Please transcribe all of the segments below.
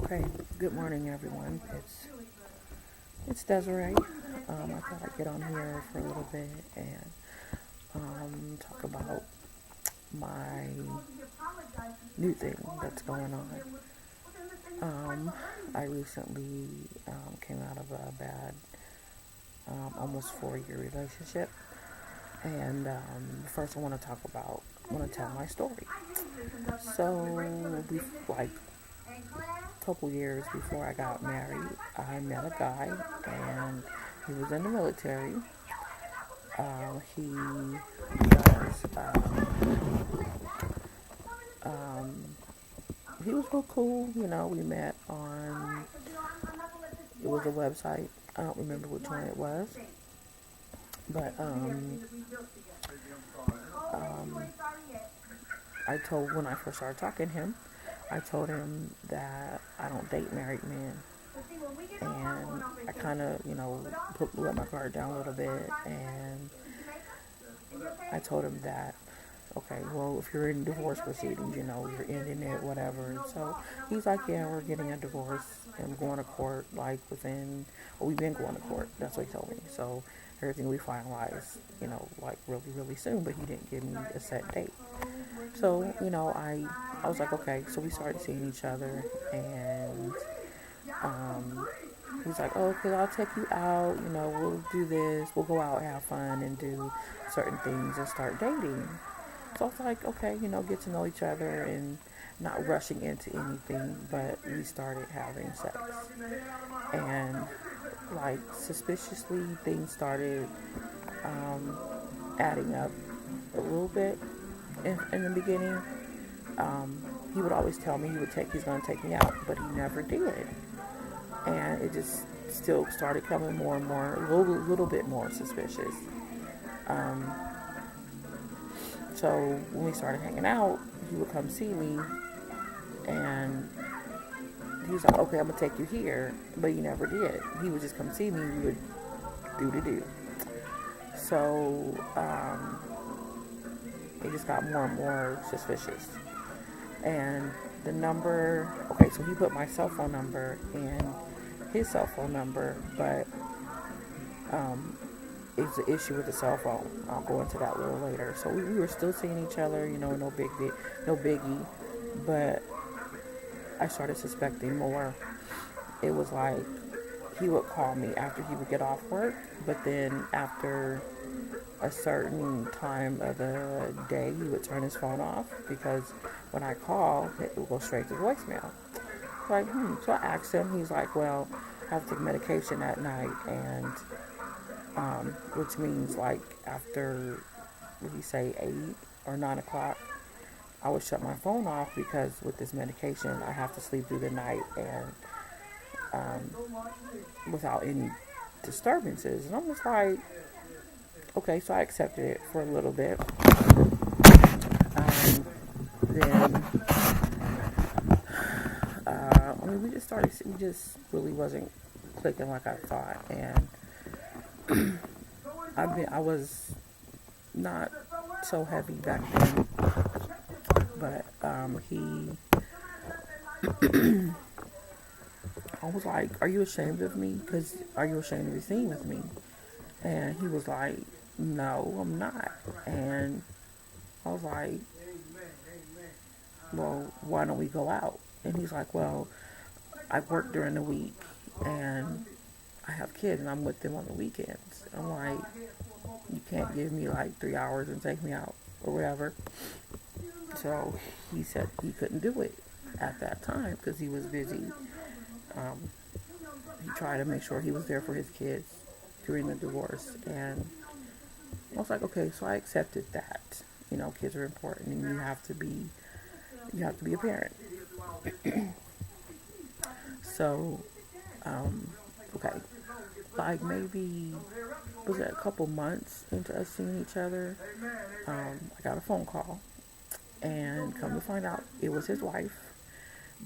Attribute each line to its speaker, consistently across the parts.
Speaker 1: Okay, good morning, everyone. It's Desiree. I thought I'd get on here for a little bit and talk about my new thing that's going on. I recently came out of a bad, almost 4 year relationship, and first I want to tell my story. So, like a couple years before I got married, I met a guy, and he was in the military. He was um, he was real cool. We met on it was a website. I don't remember which one it was, but um, I told when I first started talking to him, I told him that I don't date married men, and I kind of let my guard down a little bit, and I told him that, okay, well, if you're in divorce proceedings, you're ending it, whatever. So he's like, yeah, we're getting a divorce and going to court, like we've been going to court. That's what he told me. So everything we finalized, like really, really soon, but he didn't give me a set date. So, I was like, okay. So we started seeing each other, and um, he's like, oh, okay, I'll take you out, we'll do this, we'll go out, have fun, and do certain things and start dating. So I was like, okay, get to know each other and not rushing into anything, but we started having sex. And like suspiciously, things started um, adding up a little bit in the beginning. Um, he would always tell me he's going to take me out, but he never did. And it just still started coming more and more, a little bit more suspicious. Um, so when we started hanging out, he would come see me, and he was like, okay, I'm going to take you here, but he never did. He would just come see me, we would do. So it just got more and more suspicious. And the number, okay, so he put my cell phone number in his cell phone number, but it's an issue with the cell phone. I'll go into that a little later. So we were still seeing each other, no biggie, but I started suspecting more. It was like he would call me after he would get off work, but then after a certain time of the day, he would turn his phone off because when I call, it would go straight to voicemail. Like, So I asked him. He's like, well, I have to take medication at night, and which means like after, what did he say, 8 or 9 o'clock, I would shut my phone off because with this medication, I have to sleep through the night and without any disturbances. And I'm just like, okay, so I accepted it for a little bit. Then, we just really wasn't clicking like I thought. And I was not so heavy back then, but I was like, are you ashamed of me? Because are you ashamed to be seen with me? And he was like, no, I'm not. And I was like, well, why don't we go out? And he's like, well, I work during the week and I have kids and I'm with them on the weekends. I'm like, you can't give me like 3 hours and take me out or whatever. So he said he couldn't do it at that time because he was busy. He tried to make sure he was there for his kids during the divorce, and I was like, okay, so I accepted that. Kids are important, and you have to be a parent. So, okay, like maybe was it a couple months into us seeing each other? I got a phone call, and come to find out, it was his wife,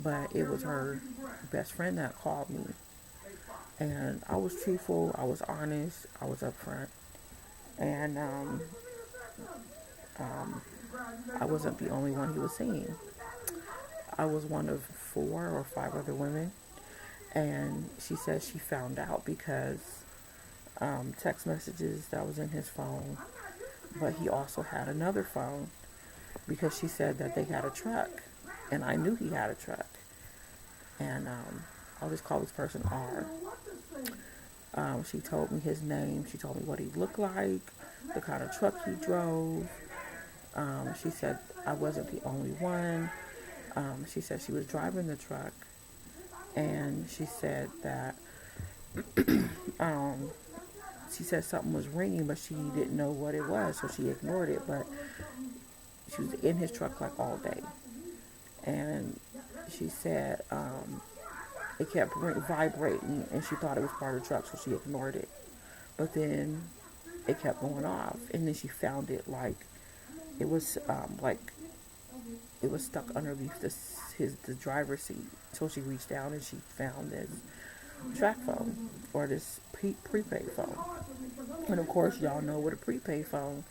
Speaker 1: but it was her best friend that called me. And I was truthful, I was honest, I was upfront, and I wasn't the only one he was seeing. I was one of 4 or 5 other women. And she said she found out because text messages that was in his phone, but he also had another phone because she said that they had a truck, and I knew he had a truck. And I'll just call this person R. She told me his name. She told me what he looked like, the kind of truck he drove. She said I wasn't the only one. She said she was driving the truck, and she said that she said something was ringing, but she didn't know what it was, so she ignored it. But she was in his truck like all day, and she said it kept vibrating, and she thought it was part of the truck, so she ignored it. But then it kept going off, and then she found it like it was it was stuck underneath the driver's seat. So she reached down and she found this track phone, or this prepaid phone. And of course, y'all know with a prepaid phone,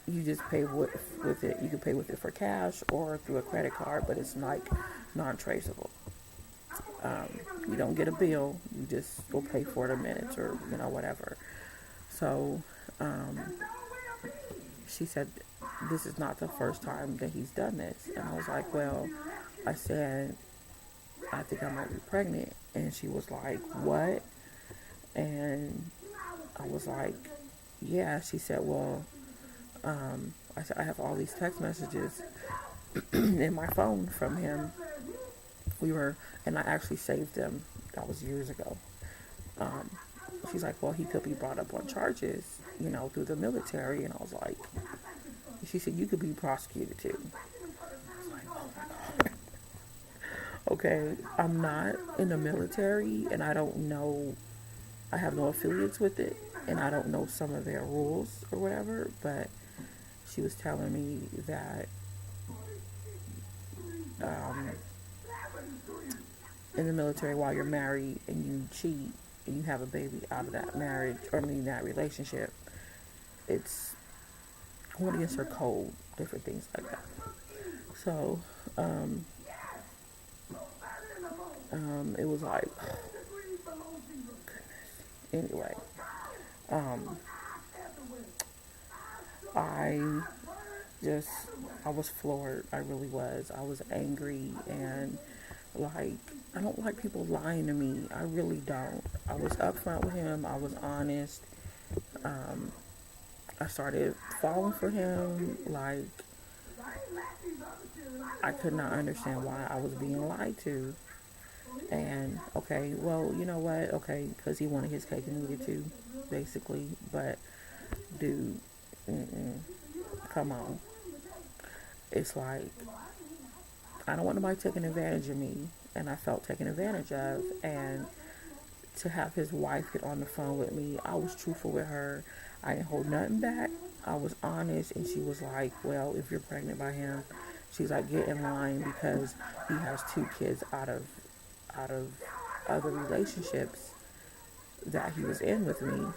Speaker 1: you just pay with it. You can pay with it for cash or through a credit card, but it's like non-traceable. You don't get a bill. You just go pay for it in minutes or whatever. So she said this is not the first time that he's done this, and I was like, well, I said I think I might be pregnant, and she was like, what? And I was like, yeah. She said, well, I said I have all these text messages in my phone from him. And I actually saved them. That was years ago. She's like, well, he could be brought up on charges, through the military. And I was like, she said, you could be prosecuted too. I was like, oh my God. Okay, I'm not in the military, and I don't know, I have no affiliates with it, and I don't know some of their rules or whatever, but she was telling me that in the military, while you're married and you cheat and you have a baby out of that marriage, that relationship, it's going against her code, different things like that. So, it was like, goodness. Anyway, I was floored. I really was. I was angry, and I don't like people lying to me. I really don't. I was upfront with him. I was honest. I started falling for him. I could not understand why I was being lied to. And, okay, well, you know what? Okay, because he wanted his cake and eat it too, basically. But, dude, come on. It's like, I don't want nobody taking advantage of me. And I felt taken advantage of. And to have his wife get on the phone with me, I was truthful with her. I didn't hold nothing back. I was honest. And she was like, well, if you're pregnant by him, she's like, get in line, because he has 2 kids out of other relationships that he was in with me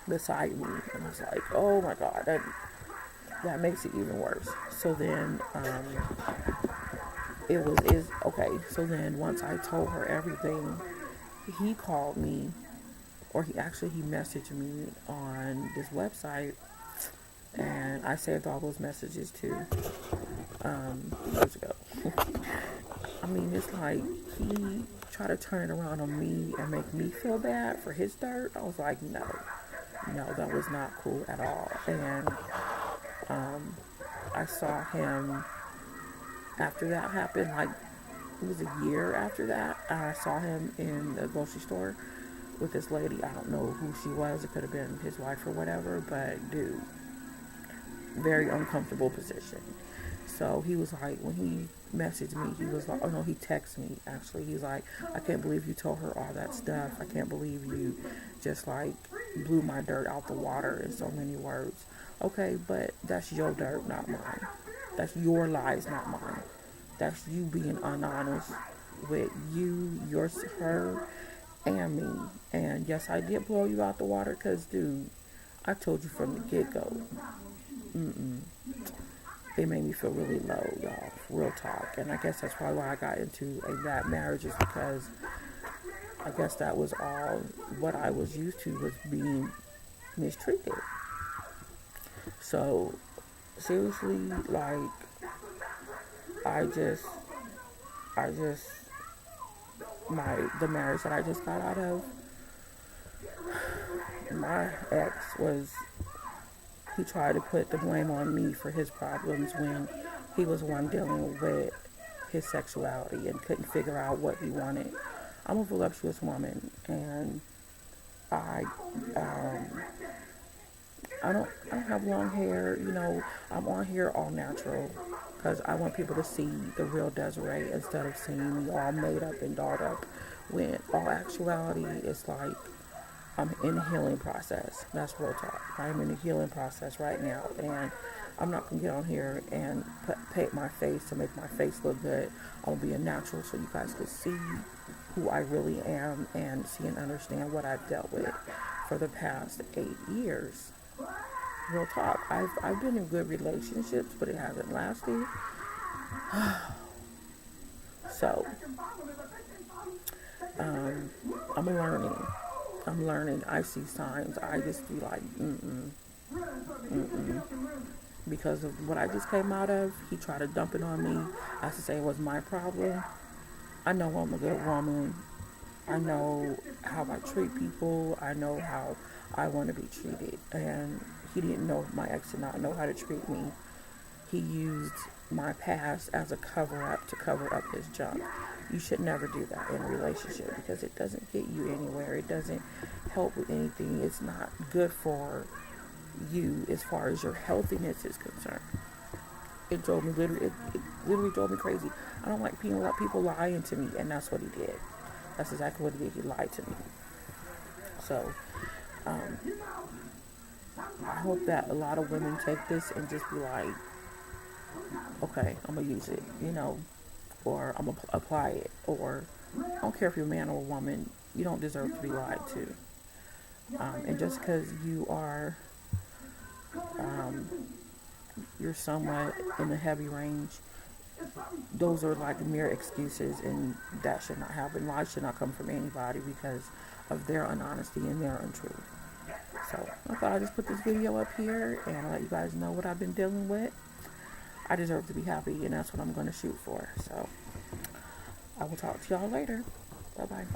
Speaker 1: beside me. And I was like, oh my God, that makes it even worse. So then so then once I told her everything, he called me, or he messaged me on this website, and I saved all those messages too, years ago. I mean, it's like he tried to turn it around on me and make me feel bad for his dirt. I was like, no, that was not cool at all. And I saw him after that happened, it was a year after that. I saw him in the grocery store with this lady. I don't know who she was. It could have been his wife or whatever, but dude, very uncomfortable position. So he was like, when he messaged me, he was like, oh no, he texted me actually. He's like, I can't believe you told her all that stuff. I can't believe you just blew my dirt out the water in so many words. Okay, but that's your dirt, not mine. That's your lies, not mine. That's you being unhonest with her, and me. And yes, I did blow you out the water, because, dude, I told you from the get-go. it made me feel really low, y'all. Real talk. And I guess that's probably why I got into a bad marriage, is because I guess that was all what I was used to, was being mistreated. So seriously, like, I just I just the marriage that I just got out of, my ex was, he tried to put the blame on me for his problems when he was one dealing with his sexuality and couldn't figure out what he wanted. I'm a voluptuous woman, and I um, I don't have long hair. You know, I'm on here all natural because I want people to see the real Desiree instead of seeing me all made up and dolled up. When all actuality, it's like I'm in a healing process. That's real talk. I'm in a healing process right now, and I'm not gonna get on here and paint my face to make my face look good. I'm gonna be a natural so you guys can see who I really am and see and understand what I've dealt with for the past 8 years. Real talk. I've been in good relationships, but it hasn't lasted. So um, I'm learning. I'm learning. I see signs. I just be like, because of what I just came out of. He tried to dump it on me. I used to say it was my problem. I know I'm a good woman. I know how I treat people. I know how I want to be treated. And he didn't know, my ex did not know how to treat me. He used my past as a cover up to cover up his junk. You should never do that in a relationship because it doesn't get you anywhere. It doesn't help with anything. It's not good for you as far as your healthiness is concerned. It literally drove me crazy. I don't like people lying to me, and that's what he did. That's exactly what he did. He lied to me. So, I hope that a lot of women take this and just be like, okay, I'm gonna use it, or I'm gonna apply it, or I don't care if you're a man or a woman, you don't deserve to be lied to. And just because you're somewhat in the heavy range, those are like mere excuses, and that should not happen. Lies should not come from anybody because of their unhonesty and their untruth. So I thought I'd just put this video up here and let you guys know what I've been dealing with. I deserve to be happy, and that's what I'm going to shoot for. So I will talk to y'all later. Bye-bye.